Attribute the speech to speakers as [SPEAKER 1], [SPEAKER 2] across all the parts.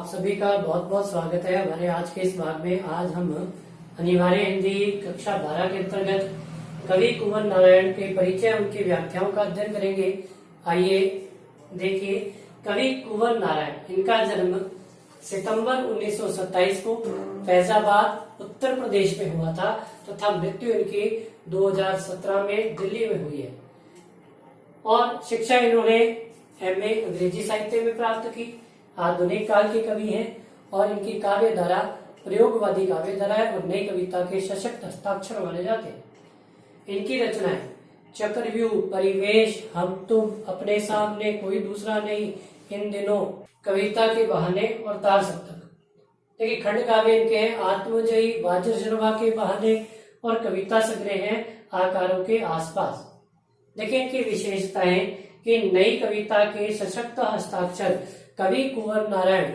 [SPEAKER 1] आप सभी का बहुत बहुत स्वागत है हमारे आज के इस भाग में। आज हम अनिवार्य हिंदी कक्षा 12 के अंतर्गत कवि कुंवर नारायण के परिचय, उनकी व्याख्याओं का अध्ययन करेंगे। आइए देखिए, कवि कुंवर नारायण, इनका जन्म सितंबर 1927 को फैजाबाद उत्तर प्रदेश में हुआ था तथा मृत्यु इनकी 2017 में दिल्ली में हुई है। और शिक्षा इन्होंने एमए अंग्रेजी साहित्य में प्राप्त की। आधुनिक काल के कवि हैं और इनकी काव्य धारा प्रयोगवादी काव्य धारा है और नई कविता के सशक्त हस्ताक्षर माने जाते हैं। इनकी रचनाएं चक्रव्यूह, परिवेश, हम तुम, अपने सामने, कोई दूसरा नहीं, इन दिनों, कविता के बहाने और तार सप्तक। देखिए, खंड काव्य इनके हैं आत्मजयी, वाज्रजनवा के बहाने और कविता संग्रह हैं आकारों के आसपास। देखिए इनकी विशेषताएं कि नई कविता के सशक्त हस्ताक्षर कवि कुंवर नारायण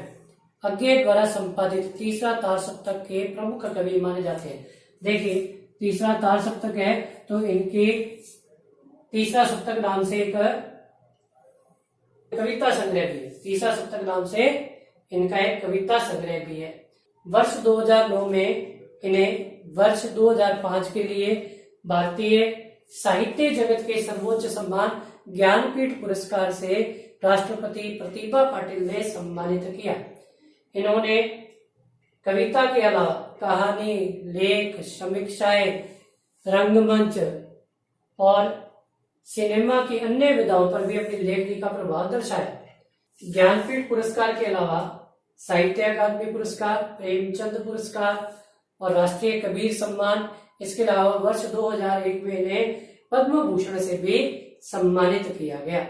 [SPEAKER 1] अज्ञे द्वारा संपादित तीसरा तार सप्तक के प्रमुख कवि माने जाते हैं। देखिए, तीसरा तार सप्तक है तो इनके तीसरा सप्तक नाम से एक कविता संग्रह भी है। तीसरा सप्तक नाम से इनका एक कविता संग्रह भी है। वर्ष 2009 में इन्हें वर्ष 2005 के लिए भारतीय साहित्य जगत के सर्वोच्च सम्मान ज्ञानपीठ पुरस्कार से राष्ट्रपति प्रतिभा पाटिल ने सम्मानित किया। इन्होंने कविता के अलावा कहानी, लेख, समीक्षाएं, रंगमंच और सिनेमा की अन्य विधाओं पर भी अपनी लेखनी का प्रभाव दर्शाया। ज्ञानपीठ पुरस्कार के अलावा साहित्य अकादमी पुरस्कार, प्रेमचंद पुरस्कार और राष्ट्रीय कबीर सम्मान, इसके अलावा वर्ष 2001 में इन्हें पद्म भूषण से भी सम्मानित किया गया।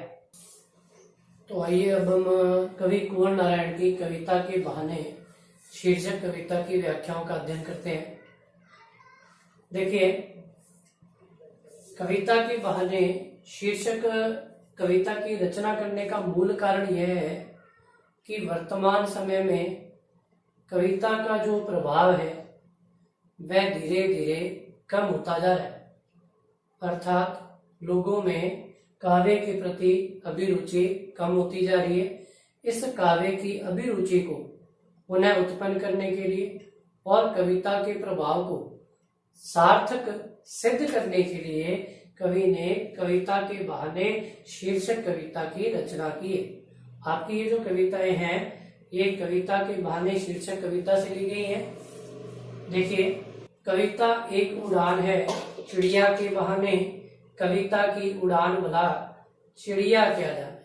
[SPEAKER 1] तो आइए अब हम कवि कुंवर नारायण की कविता के बहाने शीर्षक कविता की व्याख्याओं का अध्ययन करते हैं। देखिए, कविता के बहाने शीर्षक कविता की रचना करने का मूल कारण यह है कि वर्तमान समय में कविता का जो प्रभाव है वह धीरे धीरे कम होता जा रहा है। अर्थात लोगों में काव्य के प्रति अभिरुचि कम होती जा रही है। इस काव्य की अभिरुचि को पुनः उत्पन्न करने के लिए और कविता के प्रभाव को सार्थक सिद्ध करने के लिए कवि ने कविता के बहाने शीर्षक कविता की रचना की है। आपकी ये जो कविताएं हैं ये कविता के बहाने शीर्षक कविता से ली गई है। देखिए, कविता एक उड़ान है चिड़िया के बहाने, कविता की उड़ान भला चिड़िया क्या जाने।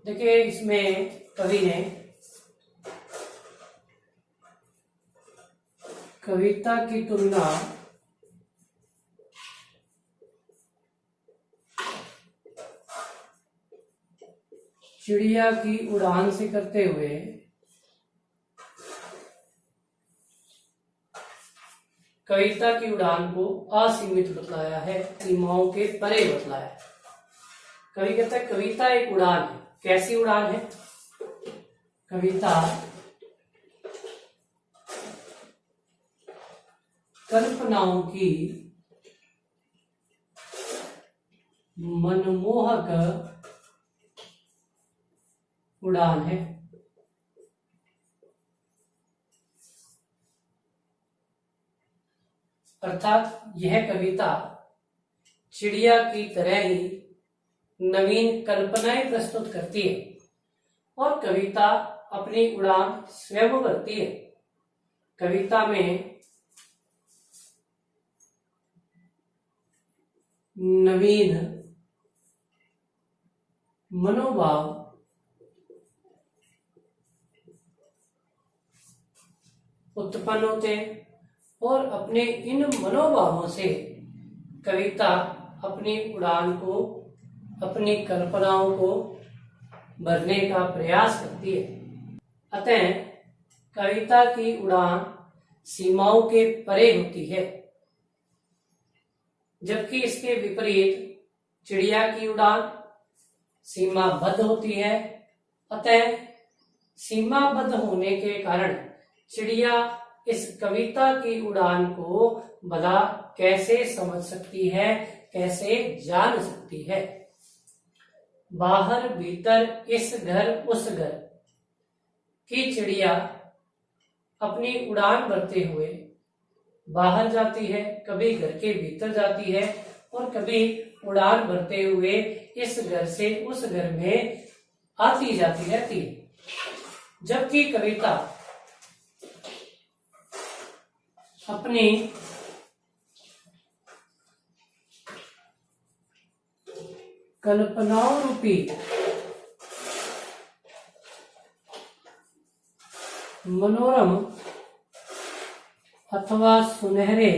[SPEAKER 1] देखिए, इसमें कवि ने कविता की तुलना चिड़िया की उड़ान से करते हुए कविता की उड़ान को असीमित बतलाया है, सीमाओं के परे बतलाया है। कवि कहता है कविता एक उड़ान है। कैसी उड़ान है? कविता कल्पनाओं की मनमोहक उड़ान है। अर्थात यह कविता चिड़िया की तरह ही नवीन कल्पनाएं प्रस्तुत करती है और कविता अपनी उड़ान स्वयं भरती है। कविता में नवीन मनोभाव उत्पन्न होते हैं और अपने इन मनोभावों से कविता अपनी उड़ान को, अपनी कल्पनाओं को भरने का प्रयास करती है। अतः कविता की उड़ान सीमाओं के परे होती है, जबकि इसके विपरीत चिड़िया की उड़ान सीमाबद्ध होती है। अतः सीमाबद्ध होने के कारण चिड़िया इस कविता की उड़ान को भला कैसे समझ सकती है, कैसे जान सकती है। बाहर भीतर, इस घर उस घर, कि चिड़िया अपनी उड़ान भरते हुए बाहर जाती है, कभी घर के भीतर जाती है और कभी उड़ान भरते हुए इस घर से उस घर में आती जाती रहती है। जबकि कविता अपनी कल्पनाओं रूपी मनोरम अथवा सुनहरे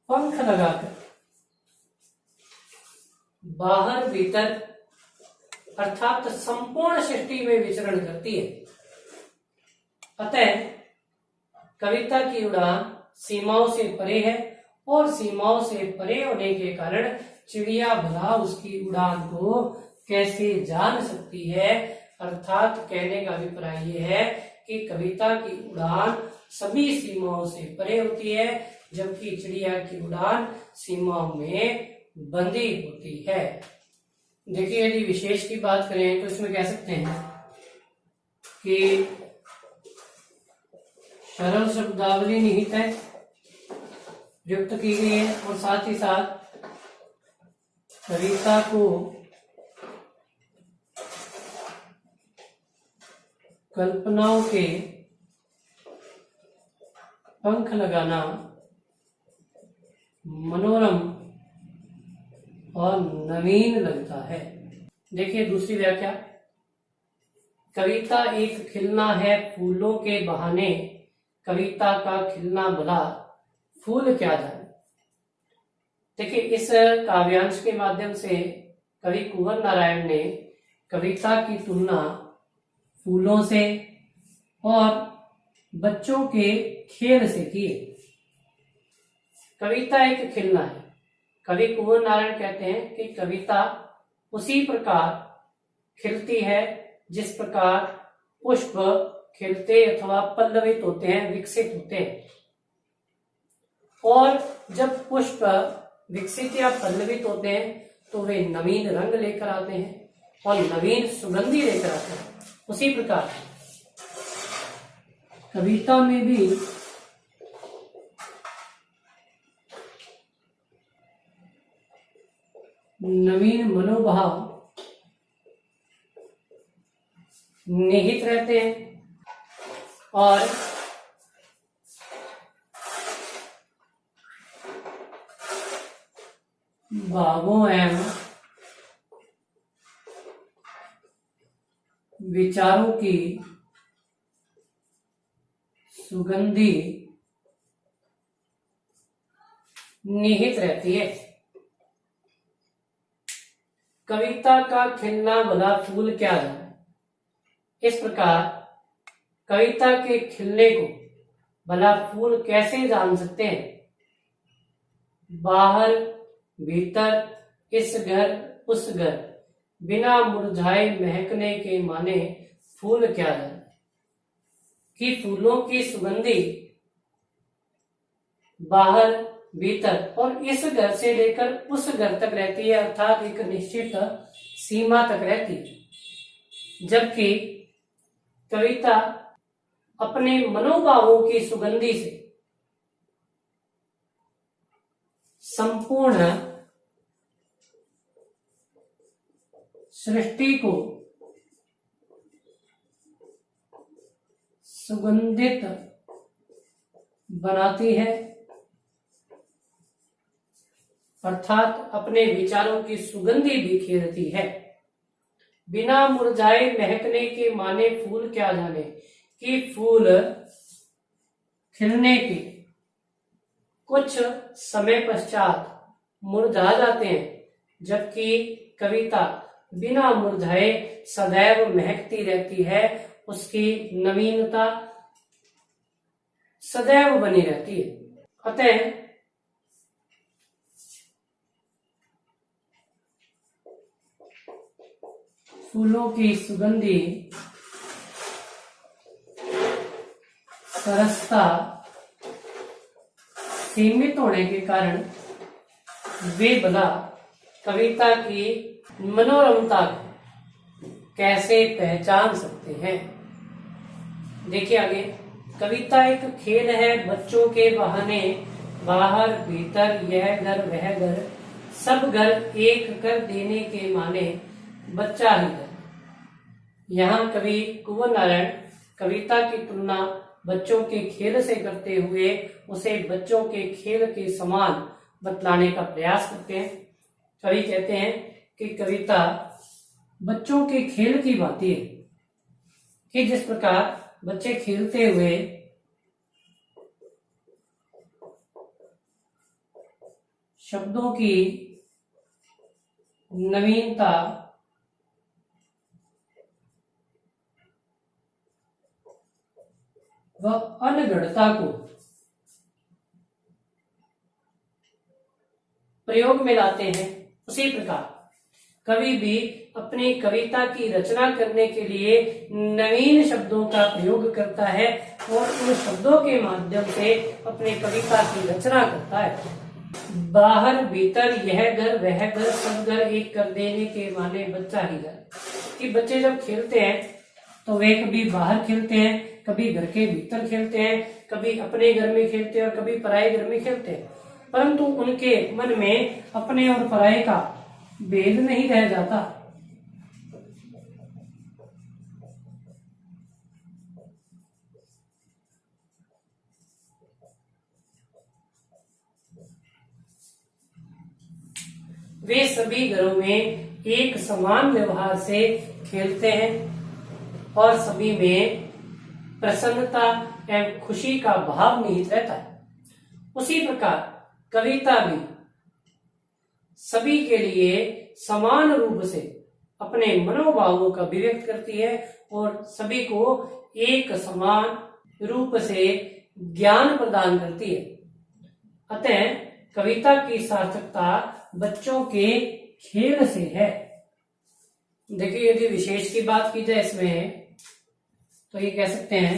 [SPEAKER 1] पंख लगाकर बाहर भीतर अर्थात संपूर्ण सृष्टि में विचरण करती है। अतः कविता की उड़ान सीमाओं से परे है और सीमाओं से परे होने के कारण चिड़िया भला उसकी उड़ान को कैसे जान सकती है। अर्थात कहने का अभिप्राय यह है कि कविता की उड़ान सभी सीमाओं से परे होती है, जबकि चिड़िया की उड़ान सीमाओं में बंधी होती है। देखिए, यदि विशेष की बात करें तो इसमें कह सकते हैं कि सरल शब्दावली निहित है, युक्त की गई है और साथ ही साथ कविता को कल्पनाओं के पंख लगाना मनोरम और नवीन लगता है। देखिए दूसरी व्याख्या, कविता एक खिलना है फूलों के बहाने, कविता का खिलना भला फूल क्या जाने। देखिए, इस काव्यांश के माध्यम से कवि कुंवर नारायण ने कविता की तुलना फूलों से और बच्चों के खेल से की। कविता एक खिलना है। कवि कुंवर नारायण कहते हैं कि कविता उसी प्रकार खिलती है जिस प्रकार पुष्प खिलते अथवा पल्लवित होते हैं, विकसित होते हैं। और जब पुष्प विकसित या पल्लवित होते हैं तो वे नवीन रंग लेकर आते हैं और नवीन सुगंधी लेकर आते हैं। उसी प्रकार कविता में भी नवीन मनोभाव निहित रहते हैं और भावों एवं विचारों की सुगंधी निहित रहती है। कविता का खिलना भला फूल क्या जाने। इस प्रकार कविता के खिलने को भला फूल कैसे जान सकते हैं। बाहर भीतर, इस घर उस घर, बिना मुरझाए महकने के माने फूल क्या जाने। कि फूलों की सुगंधी बाहर भीतर और इस घर से लेकर उस घर तक रहती है, अर्थात एक निश्चित सीमा तक रहती है। जबकि कविता अपने मनोभावों की सुगंधी से संपूर्ण सृष्टि को सुगंधित बनाती है, अर्थात अपने विचारों की सुगंधी बिखेरती है। बिना मुरझाए महकने के माने फूल क्या जाने। कि फूल खिलने के कुछ समय पश्चात मुरझा जाते हैं, जबकि कविता बिना मुरझाए सदैव महकती रहती है। उसकी नवीनता सदैव बनी रहती है। अतः फूलों की सुगंधी सरसता सीमित होने के कारण वे भला कविता की मनोरमता कैसे पहचान सकते हैं। देखिए आगे, कविता एक खेल है बच्चों के बहाने, बाहर भीतर यह घर वह घर, सब घर एक कर देने के माने, बच्चा ही घर। यहाँ कवि कुंवर नारायण कविता की तुलना बच्चों के खेल से करते हुए उसे बच्चों के खेल के समान बतलाने का प्रयास करते हैं। कवि कहते हैं कि कविता बच्चों के खेल की भांति है कि जिस प्रकार बच्चे खेलते हुए शब्दों की नवीनता व अनगढ़ता को प्रयोग में लाते हैं, उसी प्रकार कवि भी अपनी कविता की रचना करने के लिए नवीन शब्दों का प्रयोग करता है और उन शब्दों के माध्यम से अपनी कविता की रचना करता है। बाहर भीतर यह घर वह घर, सब घर एक कर देने के माने, बच्चा ही घर। कि बच्चे जब खेलते हैं तो वे कभी बाहर खेलते हैं, कभी घर के भीतर खेलते हैं, कभी अपने घर में खेलते हैं और कभी पराये घर में खेलते हैं, परंतु उनके मन में अपने और पराये का भेद नहीं रह जाता। वे सभी घरों में एक समान व्यवहार से खेलते हैं और सभी में प्रसन्नता एवं खुशी का भाव निहित रहता है। उसी प्रकार कविता भी सभी के लिए समान रूप से अपने मनोभावों का अभिव्यक्त करती है और सभी को एक समान रूप से ज्ञान प्रदान करती है। अतः कविता की सार्थकता बच्चों के खेल से है। देखिए, यदि विशेष की बात की जाए इसमें तो ये कह सकते हैं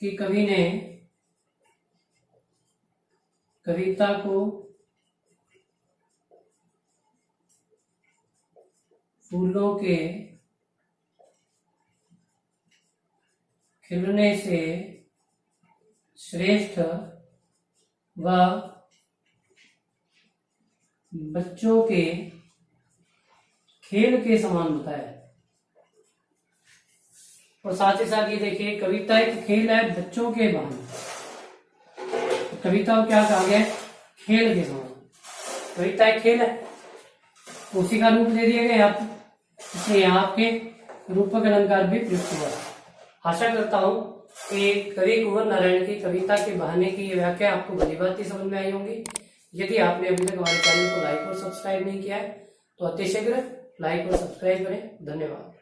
[SPEAKER 1] कि कवि ने कविता को फूलों के खिलने से श्रेष्ठ व बच्चों के खेल के समान बताया। और साथ ही साथ ये देखिए, कविता एक खेल है बच्चों के बहाने। कविता को क्या कहा गया है? खेल के समान। कविता एक खेल है, उसी का रूप दे दिया गया आपको, इसलिए यहाँ आपके रूपक अलंकार भी प्रयुक्त हुआ। आशा करता हूँ कि कवि कुंवर नारायण की कविता के बहाने की ये व्याख्या आपको भली भांति समझ में आई होंगी। यदि आपने अभी तक हमारे चैनल को लाइक और सब्सक्राइब नहीं किया है तो अतिशीघ्र लाइक और सब्सक्राइब करें। धन्यवाद।